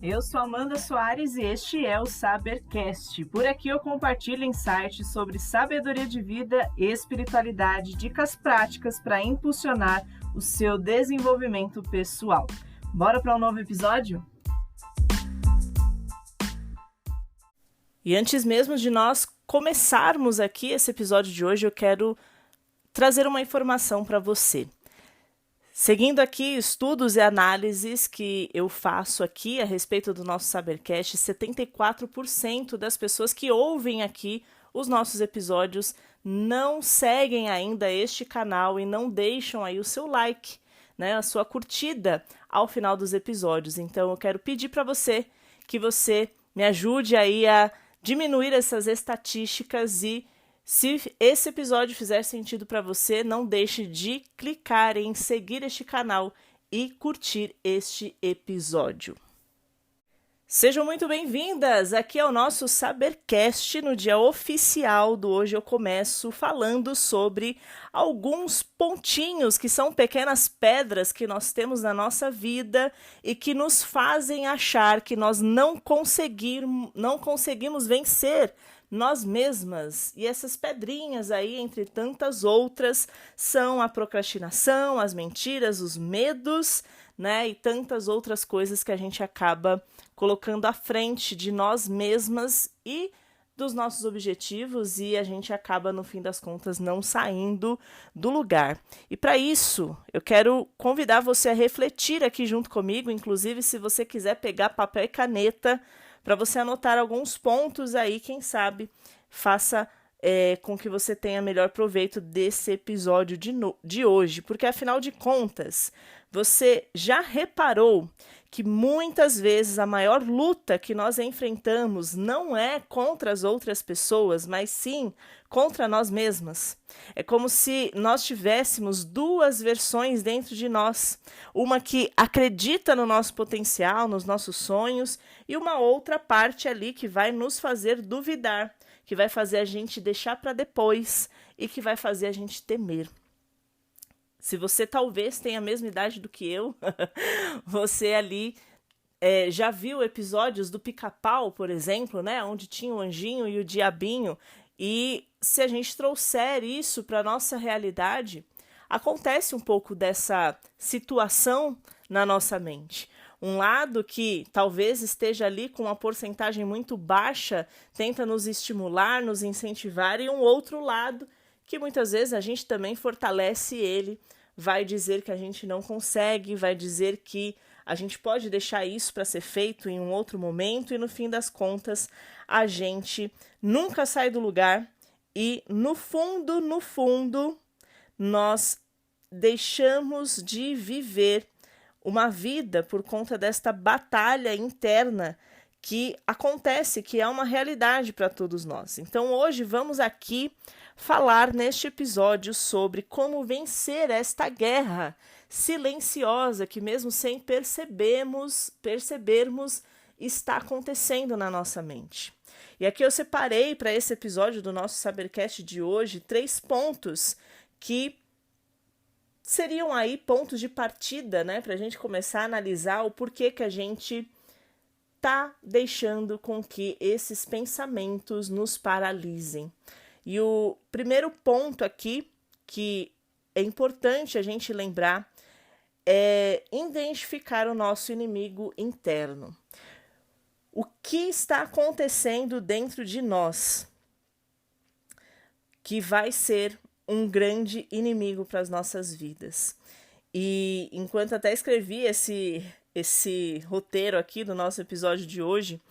Eu sou Amanda Soares e este é o Sabercast. Por aqui eu compartilho insights sobre sabedoria de vida, espiritualidade, dicas práticas para impulsionar o seu desenvolvimento pessoal. Bora para um novo episódio? E antes mesmo de nós começarmos aqui esse episódio de hoje, eu quero trazer uma informação para você. Seguindo aqui estudos e análises que eu faço aqui a respeito do nosso Sabercast, 74% das pessoas que ouvem aqui os nossos episódios não seguem ainda este canal e não deixam aí o seu like, né, a sua curtida ao final dos episódios. Então eu quero pedir para você que você me ajude aí a diminuir essas estatísticas e se esse episódio fizer sentido para você, não deixe de clicar em seguir este canal e curtir este episódio. Sejam muito bem-vindas! Aqui é o nosso Sabercast. No dia oficial do Hoje Eu Começo falando sobre alguns pontinhos que são pequenas pedras que nós temos na nossa vida e que nos fazem achar que nós não conseguimos vencer nós mesmas. E essas pedrinhas aí, entre tantas outras, são a procrastinação, as mentiras, os medos, né? E tantas outras coisas que a gente acaba colocando à frente de nós mesmas e dos nossos objetivos, e a gente acaba, no fim das contas, não saindo do lugar. E para isso, eu quero convidar você a refletir aqui junto comigo, inclusive se você quiser pegar papel e caneta, para você anotar alguns pontos aí, quem sabe faça com que você tenha melhor proveito desse episódio de hoje. Porque, afinal de contas, você já reparou que muitas vezes a maior luta que nós enfrentamos não é contra as outras pessoas, mas sim contra nós mesmas. É como se nós tivéssemos duas versões dentro de nós. Uma que acredita no nosso potencial, nos nossos sonhos, e uma outra parte ali que vai nos fazer duvidar, que vai fazer a gente deixar para depois e que vai fazer a gente temer. Se você talvez tenha a mesma idade do que eu, você ali já viu episódios do Pica-Pau, por exemplo, né, onde tinha o anjinho e o diabinho, e se a gente trouxer isso para a nossa realidade, acontece um pouco dessa situação na nossa mente. Um lado que talvez esteja ali com uma porcentagem muito baixa, tenta nos estimular, nos incentivar, e um outro lado que muitas vezes a gente também fortalece ele, vai dizer que a gente não consegue, vai dizer que a gente pode deixar isso para ser feito em um outro momento, e no fim das contas a gente nunca sai do lugar e no fundo, nós deixamos de viver uma vida por conta desta batalha interna que acontece, que é uma realidade para todos nós. Então hoje vamos aqui falar neste episódio sobre como vencer esta guerra silenciosa que mesmo sem percebermos está acontecendo na nossa mente. E aqui eu separei para esse episódio do nosso Sabercast de hoje 3 pontos que seriam aí pontos de partida, né, para a gente começar a analisar o porquê que a gente está deixando com que esses pensamentos nos paralisem. E o primeiro ponto aqui que é importante a gente lembrar é identificar o nosso inimigo interno. O que está acontecendo dentro de nós que vai ser um grande inimigo para as nossas vidas? E enquanto até escrevi esse roteiro aqui do nosso episódio de hoje,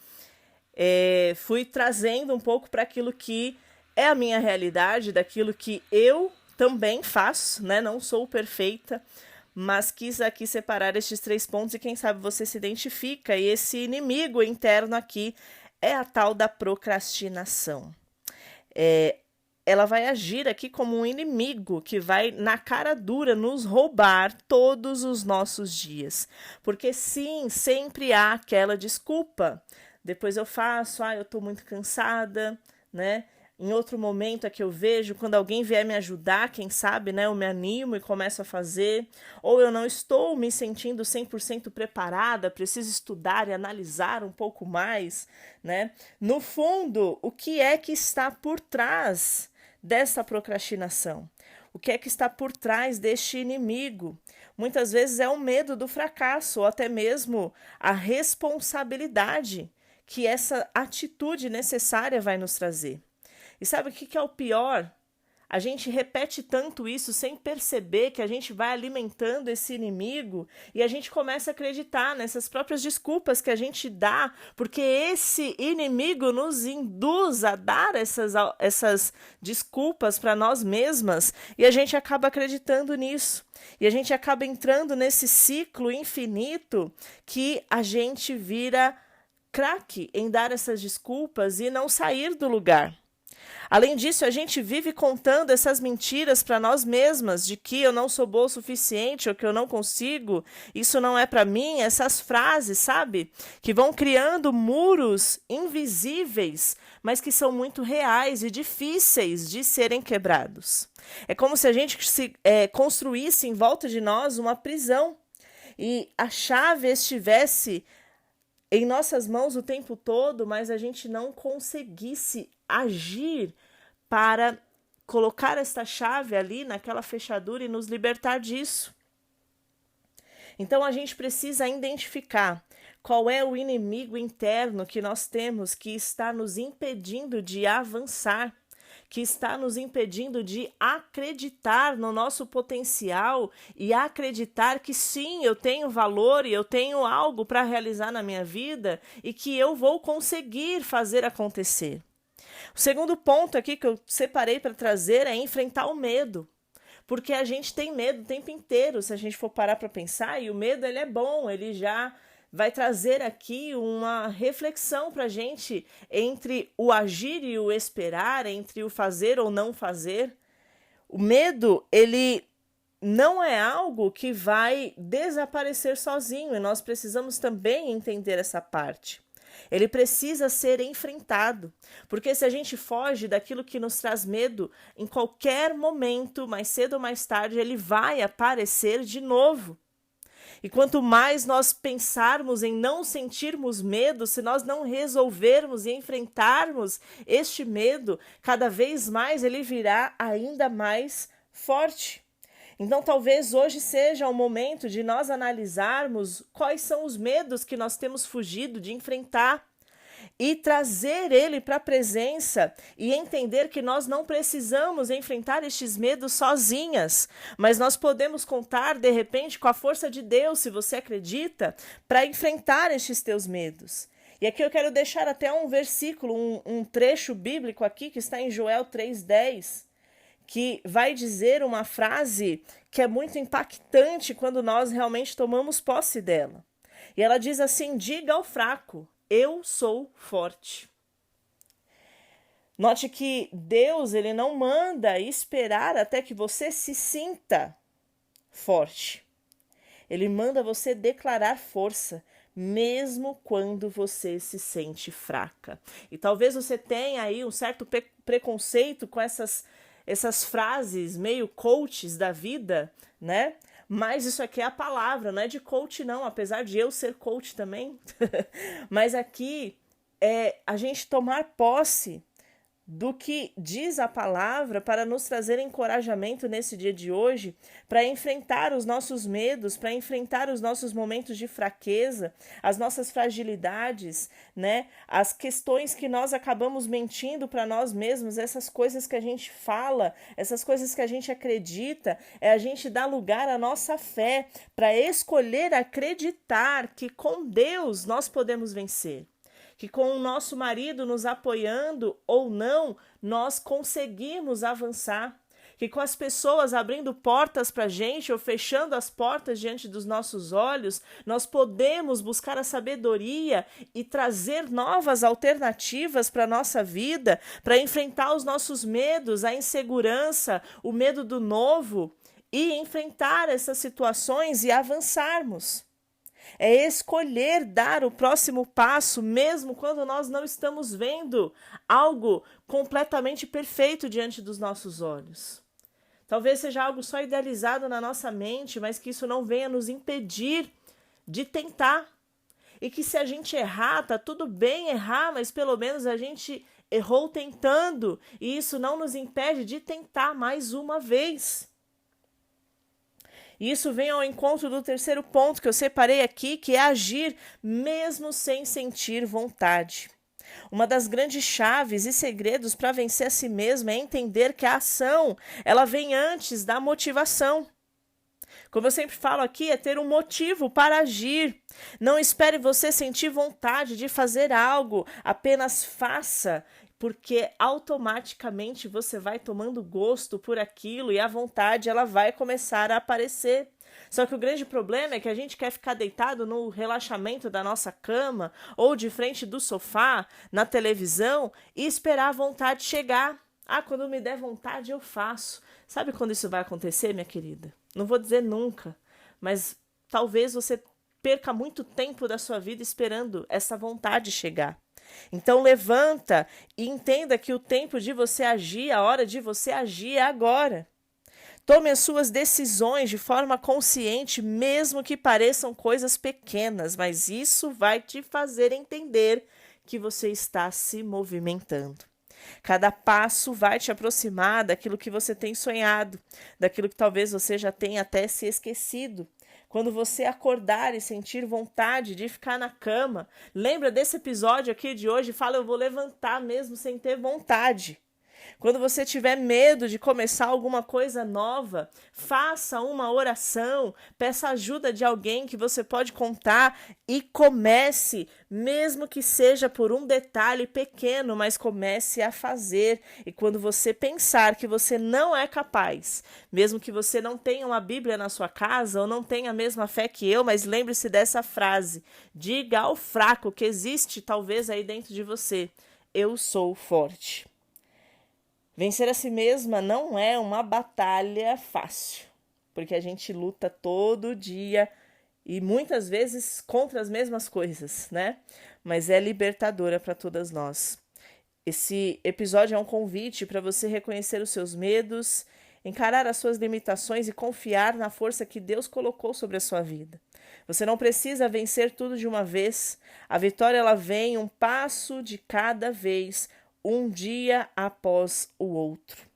fui trazendo um pouco para aquilo que é a minha realidade, daquilo que eu também faço, né? Não sou perfeita, mas quis aqui separar estes 3 pontos e quem sabe você se identifica. E esse inimigo interno aqui é a tal da procrastinação. Ela vai agir aqui como um inimigo que vai, na cara dura, nos roubar todos os nossos dias. Porque sim, sempre há aquela desculpa. Depois eu faço, eu tô muito cansada, né? Em outro momento é que eu vejo quando alguém vier me ajudar, quem sabe, né, eu me animo e começo a fazer, ou eu não estou me sentindo 100% preparada, preciso estudar e analisar um pouco mais, né? No fundo, o que é que está por trás dessa procrastinação? O que é que está por trás deste inimigo? Muitas vezes é o medo do fracasso, ou até mesmo a responsabilidade que essa atitude necessária vai nos trazer. E sabe o que é o pior? A gente repete tanto isso sem perceber que a gente vai alimentando esse inimigo e a gente começa a acreditar nessas próprias desculpas que a gente dá, porque esse inimigo nos induz a dar essas desculpas para nós mesmas e a gente acaba acreditando nisso. E a gente acaba entrando nesse ciclo infinito que a gente vira craque em dar essas desculpas e não sair do lugar. Além disso, a gente vive contando essas mentiras para nós mesmas, de que eu não sou boa o suficiente ou que eu não consigo, isso não é para mim, essas frases, sabe? Que vão criando muros invisíveis, mas que são muito reais e difíceis de serem quebrados. É como se a gente construísse em volta de nós uma prisão e a chave estivesse em nossas mãos o tempo todo, mas a gente não conseguisse agir para colocar esta chave ali naquela fechadura e nos libertar disso. Então a gente precisa identificar qual é o inimigo interno que nós temos que está nos impedindo de avançar, que está nos impedindo de acreditar no nosso potencial e acreditar que sim, eu tenho valor e eu tenho algo para realizar na minha vida e que eu vou conseguir fazer acontecer. O segundo ponto aqui que eu separei para trazer é enfrentar o medo. Porque a gente tem medo o tempo inteiro, se a gente for parar para pensar, e o medo ele é bom, ele já vai trazer aqui uma reflexão para a gente entre o agir e o esperar, entre o fazer ou não fazer. O medo, ele não é algo que vai desaparecer sozinho, e nós precisamos também entender essa parte. Ele precisa ser enfrentado, porque se a gente foge daquilo que nos traz medo, em qualquer momento, mais cedo ou mais tarde, ele vai aparecer de novo. E quanto mais nós pensarmos em não sentirmos medo, se nós não resolvermos e enfrentarmos este medo, cada vez mais ele virá ainda mais forte. Então, talvez hoje seja o momento de nós analisarmos quais são os medos que nós temos fugido de enfrentar e trazer ele para a presença e entender que nós não precisamos enfrentar estes medos sozinhas, mas nós podemos contar, de repente, com a força de Deus, se você acredita, para enfrentar estes teus medos. E aqui eu quero deixar até um versículo, um trecho bíblico aqui que está em Joel 3,10, que vai dizer uma frase que é muito impactante quando nós realmente tomamos posse dela. E ela diz assim: diga ao fraco, eu sou forte. Note que Deus ele não manda esperar até que você se sinta forte. Ele manda você declarar força, mesmo quando você se sente fraca. E talvez você tenha aí um certo preconceito com essas frases meio coaches da vida, né? Mas isso aqui é a palavra, não é de coach não, apesar de eu ser coach também. Mas aqui é a gente tomar posse do que diz a palavra para nos trazer encorajamento nesse dia de hoje, para enfrentar os nossos medos, para enfrentar os nossos momentos de fraqueza, as nossas fragilidades, né? As questões que nós acabamos mentindo para nós mesmos, essas coisas que a gente fala, essas coisas que a gente acredita, é a gente dar lugar à nossa fé para escolher acreditar que com Deus nós podemos vencer. Que com o nosso marido nos apoiando ou não, nós conseguimos avançar. Que com as pessoas abrindo portas para a gente ou fechando as portas diante dos nossos olhos, nós podemos buscar a sabedoria e trazer novas alternativas para a nossa vida, para enfrentar os nossos medos, a insegurança, o medo do novo e enfrentar essas situações e avançarmos. É escolher dar o próximo passo, mesmo quando nós não estamos vendo algo completamente perfeito diante dos nossos olhos. Talvez seja algo só idealizado na nossa mente, mas que isso não venha nos impedir de tentar. E que se a gente errar, tá tudo bem errar, mas pelo menos a gente errou tentando. E isso não nos impede de tentar mais uma vez. E isso vem ao encontro do terceiro ponto que eu separei aqui, que é agir mesmo sem sentir vontade. Uma das grandes chaves e segredos para vencer a si mesmo é entender que a ação, ela vem antes da motivação. Como eu sempre falo aqui, é ter um motivo para agir. Não espere você sentir vontade de fazer algo, apenas faça, porque automaticamente você vai tomando gosto por aquilo e a vontade ela vai começar a aparecer. Só que o grande problema é que a gente quer ficar deitado no relaxamento da nossa cama ou de frente do sofá, na televisão e esperar a vontade chegar. Ah, quando me der vontade eu faço. Sabe quando isso vai acontecer, minha querida? Não vou dizer nunca, mas talvez você perca muito tempo da sua vida esperando essa vontade chegar. Então levanta e entenda que o tempo de você agir, a hora de você agir é agora. Tome as suas decisões de forma consciente, mesmo que pareçam coisas pequenas, mas isso vai te fazer entender que você está se movimentando. Cada passo vai te aproximar daquilo que você tem sonhado, daquilo que talvez você já tenha até se esquecido. Quando você acordar e sentir vontade de ficar na cama, lembra desse episódio aqui de hoje? Fala, eu vou levantar mesmo sem ter vontade. Quando você tiver medo de começar alguma coisa nova, faça uma oração, peça ajuda de alguém que você pode contar e comece, mesmo que seja por um detalhe pequeno, mas comece a fazer. E quando você pensar que você não é capaz, mesmo que você não tenha uma Bíblia na sua casa ou não tenha a mesma fé que eu, mas lembre-se dessa frase: diga ao fraco que existe talvez aí dentro de você: eu sou forte. Vencer a si mesma não é uma batalha fácil, porque a gente luta todo dia e muitas vezes contra as mesmas coisas, né? Mas é libertadora para todas nós. Esse episódio é um convite para você reconhecer os seus medos, encarar as suas limitações e confiar na força que Deus colocou sobre a sua vida. Você não precisa vencer tudo de uma vez. A vitória ela vem um passo de cada vez, um dia após o outro.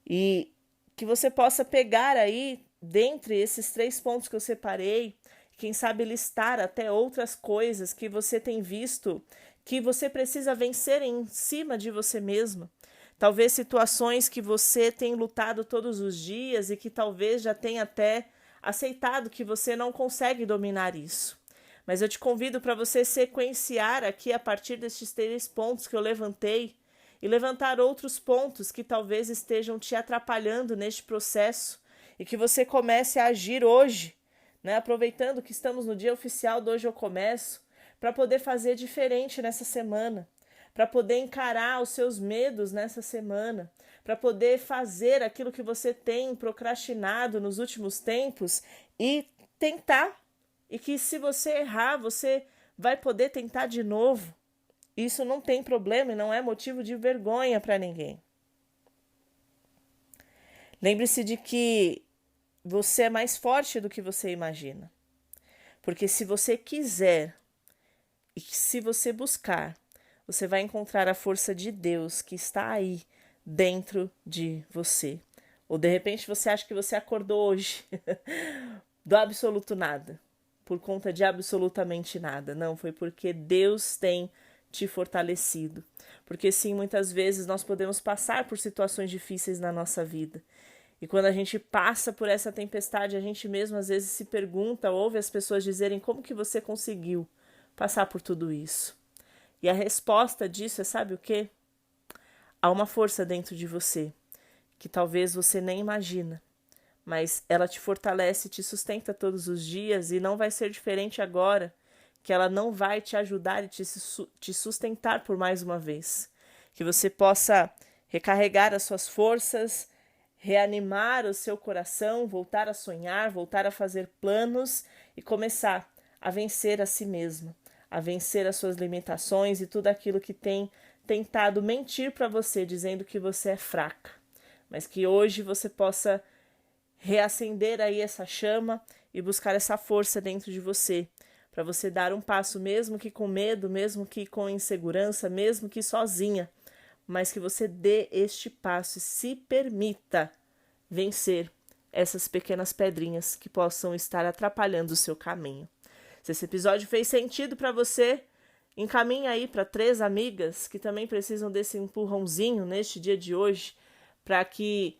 E que você possa pegar aí, dentre esses 3 pontos que eu separei, quem sabe listar até outras coisas que você tem visto, que você precisa vencer em cima de você mesma. Talvez situações que você tem lutado todos os dias e que talvez já tenha até aceitado que você não consegue dominar isso. Mas eu te convido para você sequenciar aqui a partir destes 3 pontos que eu levantei e levantar outros pontos que talvez estejam te atrapalhando neste processo e que você comece a agir hoje, né? Aproveitando que estamos no dia oficial do Hoje Eu Começo, para poder fazer diferente nessa semana, para poder encarar os seus medos nessa semana, para poder fazer aquilo que você tem procrastinado nos últimos tempos e tentar. E que se você errar, você vai poder tentar de novo. Isso não tem problema e não é motivo de vergonha para ninguém. Lembre-se de que você é mais forte do que você imagina. Porque se você quiser e se você buscar, você vai encontrar a força de Deus que está aí dentro de você. Ou de repente você acha que você acordou hoje do absoluto nada. Por conta de absolutamente nada. Não, foi porque Deus tem te fortalecido. Porque sim, muitas vezes nós podemos passar por situações difíceis na nossa vida. E quando a gente passa por essa tempestade, a gente mesmo às vezes se pergunta, ouve as pessoas dizerem como que você conseguiu passar por tudo isso. E a resposta disso é, sabe o quê? Há uma força dentro de você que talvez você nem imagina. Mas ela te fortalece, te sustenta todos os dias e não vai ser diferente agora, que ela não vai te ajudar e te sustentar por mais uma vez. Que você possa recarregar as suas forças, reanimar o seu coração, voltar a sonhar, voltar a fazer planos e começar a vencer a si mesma, a vencer as suas limitações e tudo aquilo que tem tentado mentir para você, dizendo que você é fraca. Mas que hoje você possa reacender aí essa chama e buscar essa força dentro de você, para você dar um passo, mesmo que com medo, mesmo que com insegurança, mesmo que sozinha, mas que você dê este passo e se permita vencer essas pequenas pedrinhas que possam estar atrapalhando o seu caminho. Se esse episódio fez sentido para você, encaminha aí para 3 amigas que também precisam desse empurrãozinho neste dia de hoje, para que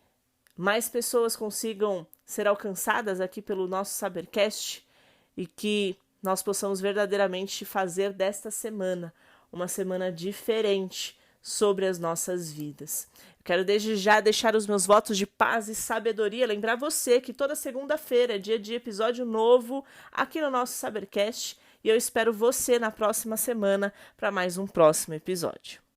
mais pessoas consigam ser alcançadas aqui pelo nosso Sabercast e que nós possamos verdadeiramente fazer desta semana uma semana diferente sobre as nossas vidas. Eu quero desde já deixar os meus votos de paz e sabedoria, lembrar você que toda segunda-feira é dia de episódio novo aqui no nosso Sabercast e eu espero você na próxima semana para mais um próximo episódio.